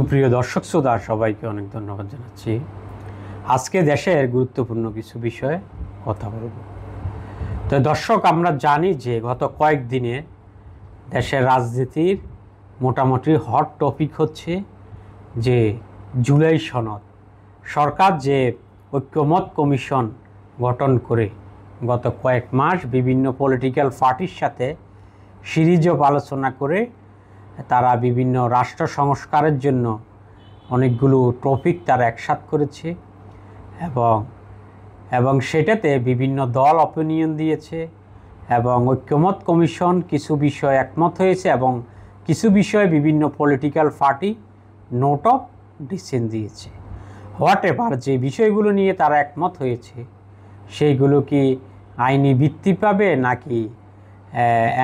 সুপ্রিয় দর্শক শ্রোতা সবাইকে অনেক ধন্যবাদ জানাচ্ছি। আজকে দেশের গুরুত্বপূর্ণ কিছু বিষয়ে কথা বলব। তো দর্শক, আমরা জানি যে গত কয়েকদিনে দেশের রাজনীতির মোটামুটি হট টপিক হচ্ছে যে জুলাই সনদ। সরকার যে ঐক্যমত কমিশন গঠন করে গত কয়েক মাস বিভিন্ন পলিটিক্যাল পার্টির সাথে সিরিজ অফ আলোচনা করে তারা বিভিন্ন রাষ্ট্র সংস্কারের জন্য অনেকগুলো টপিক তারা একসাথ করেছে এবং সেটাতে বিভিন্ন দল অপিনিয়ন দিয়েছে এবং ঐক্যমত কমিশন কিছু বিষয় একমত হয়েছে এবং কিছু বিষয়ে বিভিন্ন political party note of decision দিয়েছে। হোয়াট এভার যে বিষয়গুলো নিয়ে তারা একমত হয়েছে সেইগুলো কি আইনি ভিত্তি পাবে নাকি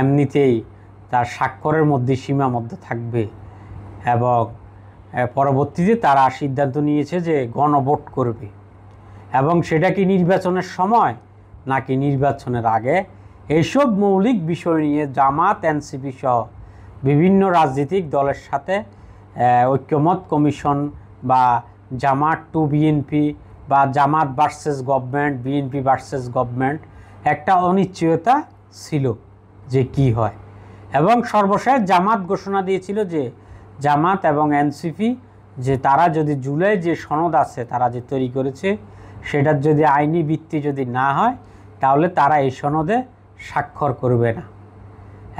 এমনিতেই তার স্বাক্ষরের মধ্যে সীমাবদ্ধ থাকবে, এবং পরবর্তীতে তারা সিদ্ধান্ত নিয়েছে যে গণভোট করবে এবং সেটা কি নির্বাচনের সময় নাকি নির্বাচনের আগে। এইসব মৌলিক বিষয় নিয়ে জামাত, এনসিপি সহ বিভিন্ন রাজনৈতিক দলের সাথে ঐক্যমত কমিশন বা জামাত টু বিএনপি বা Jamaat versus government, BNP versus government একটা অনিশ্চয়তা ছিল যে কি হয়। এবং সর্বশেষ জামাত ঘোষণা দিয়েছিল যে জামাত এবং এনসিপি যে তারা যদি জুলাই যে সনদ আছে তারা যে তৈরি করেছে সেটার যদি আইনি ভিত্তি যদি না হয় তাহলে তারা এই সনদে স্বাক্ষর করবে না,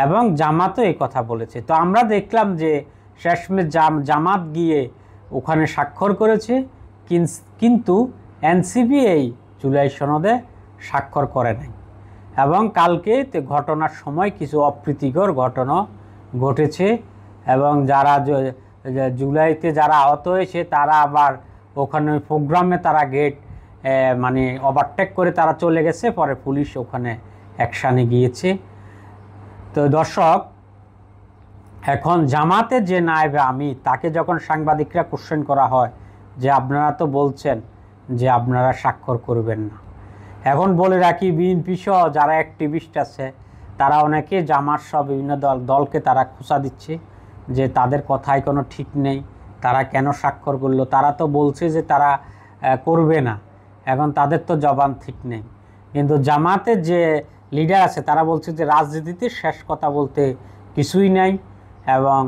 এবং জামাতও এই কথা বলেছে। তো আমরা দেখলাম যে শেষমে জামাত গিয়ে ওখানে স্বাক্ষর করেছে, কিন্তু এনসিপি এই জুলাই সনদে স্বাক্ষর করে নাই। এবং কালকে ঘটনার সময় কিছু অপ্রীতিকর ঘটনা ঘটেছে এবং যারা জুলাইতে যারা আহত হয়েছে তারা আবার ওখানে প্রোগ্রামে তারা গেট মানে ওভারটেক করে তারা চলে গেছে, পরে পুলিশ ওখানে অ্যাকশানে গিয়েছে। তো দর্শক, এখন জামাতের যে নায়েবে আমির তাকে যখন সাংবাদিকরা কোশ্চেন করা হয় যে আপনারা তো বলছেন যে আপনারা স্বাক্ষর করবেন না, এখন বলে রাখি বিএনপি সহ যারা অ্যাক্টিভিস্ট আছে তারা অনেকে জামাত সহ বিভিন্ন দলকে তারা খোঁচা দিচ্ছে যে তাদের কথায় কোনো ঠিক নেই, তারা কেন স্বাক্ষর করলো, তারা তো বলছে যে তারা করবে না, এখন তাদের তো জবান ঠিক নেই। কিন্তু জামাতের যে লিডার আছে তারা বলছে যে রাজনীতিতে শেষ কথা বলতে কিছুই নাই, এবং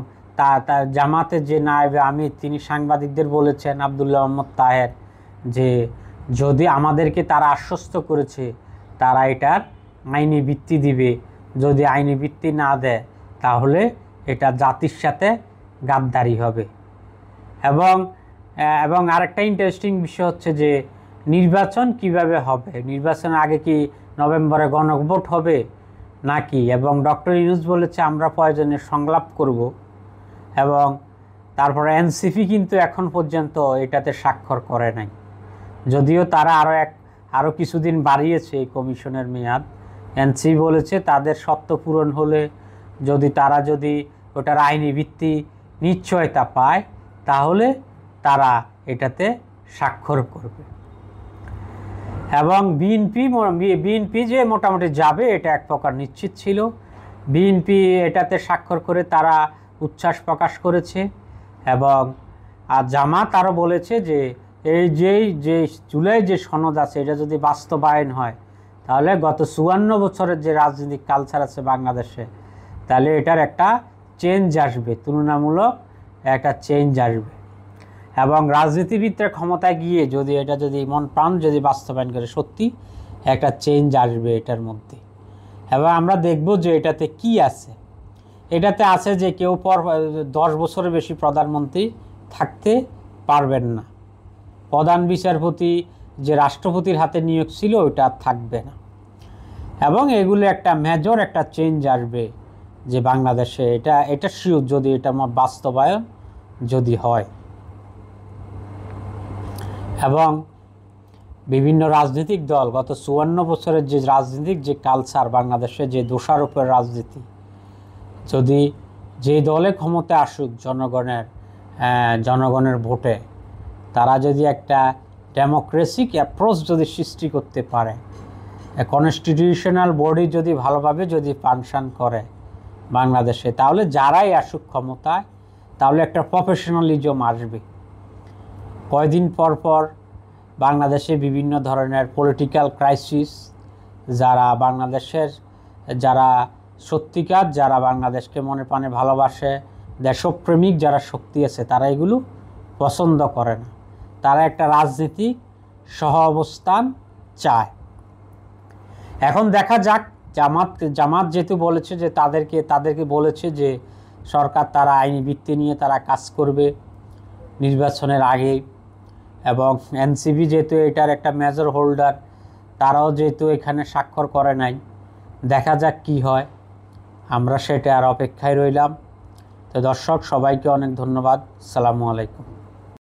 জামাতের যে নায়েবে আমির তিনি সাংবাদিকদের বলেছেন আব্দুল্লাহ মোহাম্মদ তাহের যে যদি আমাদেরকে তারা আশ্বস্ত করেছে তারা এটার আইনি ভিত্তি দিবে, যদি আইনি ভিত্তি না দেয় তাহলে এটা জাতির সাথে গাদ্দারি হবে। এবং আরেকটা ইন্টারেস্টিং বিষয় হচ্ছে যে নির্বাচন কিভাবে হবে, নির্বাচনের আগে কি নভেম্বরে গণভোট হবে নাকি, এবং ডক্টর ইউনূস বলেছে আমরা প্রয়োজনে সংলাপ করব, এবং তারপরে এনসিপি কিন্তু এখন পর্যন্ত এটাতে স্বাক্ষর করে নাই, যদিও তারা আরও কিছুদিন বাড়িয়েছে এই কমিশনের মেয়াদ। এনসিপি বলেছে তাদের শর্ত পূরণ হলে তারা যদি ওটার আইনি ভিত্তি নিশ্চয়তা পায় তাহলে তারা এটাতে স্বাক্ষর করবে। এবং বিএনপি যে মোটামুটি যাবে এটা এক প্রকার নিশ্চিত ছিল। বিএনপি এটাতে স্বাক্ষর করে তারা উচ্ছ্বাস প্রকাশ করেছে, এবং আর জামাত আরও বলেছে যে এই যে জুলাই যে সনদ আছে এটা যদি বাস্তবায়ন হয় তাহলে গত 54 বছরের যে রাজনৈতিক কালচার আছে বাংলাদেশে তাহলে এটার একটা চেঞ্জ আসবে, তুলনামূলক একটা চেঞ্জ আসবে, এবং রাজনীতিবিদরা ক্ষমতায় গিয়ে যদি মন প্রাণ যদি বাস্তবায়ন করে সত্যি একটা চেঞ্জ আসবে এটার মধ্যে। এবং আমরা দেখব যে এটাতে কি আছে, এটাতে আছে যে কেউ 10 বছরের বেশি প্রধানমন্ত্রী থাকতে পারবেন না, প্রধান বিচারপতি যে রাষ্ট্রপতির হাতে নিয়োগ ছিল ওটা থাকবে না, এবং এগুলো একটা মেজর একটা চেঞ্জ আসবে যে বাংলাদেশে এটা শিওর যদি এটা বাস্তবায়ন যদি হয়। এবং বিভিন্ন রাজনৈতিক দল গত 54 বছরের যে রাজনৈতিক যে কালচার বাংলাদেশে যে দোষারোপের রাজনীতি, যদি যে দলে ক্ষমতা আসুক জনগণের ভোটে তারা যদি একটা ডেমোক্রেসিক অ্যাপ্রোচ যদি সৃষ্টি করতে পারে, কনস্টিটিউশনাল বডি যদি ভালোভাবে যদি ফাংশন করে বাংলাদেশে, তাহলে যারাই আসুক ক্ষমতায় তাহলে একটা প্রফেশনালিজম আসবে। কয়দিন পর পর বাংলাদেশে বিভিন্ন ধরনের পলিটিক্যাল ক্রাইসিস, যারা সত্যিকার যারা বাংলাদেশকে মনে প্রাণে ভালোবাসে, দেশপ্রেমিক যারা শক্তি আছে, তারা এগুলো পছন্দ করে না। তারা একটা রাজনীতিক সহ অবস্থান চায়। এখন দেখা যাক, জামাত যেহেতু বলেছে যে তাদেরকে বলেছে যে সরকার তারা আইনি ভিত্তি নিয়ে তারা কাজ করবে নির্বাচনের আগে, এবং এনসিপি যেহেতু এটার একটা মেজর হোল্ডার, তারাও যেহেতু এখানে স্বাক্ষর করে নাই, দেখা যাক কি হয়। আমরা সেটা আর অপেক্ষায় রইলাম। তো দর্শক, সবাইকে অনেক ধন্যবাদ। আসসালামু আলাইকুম।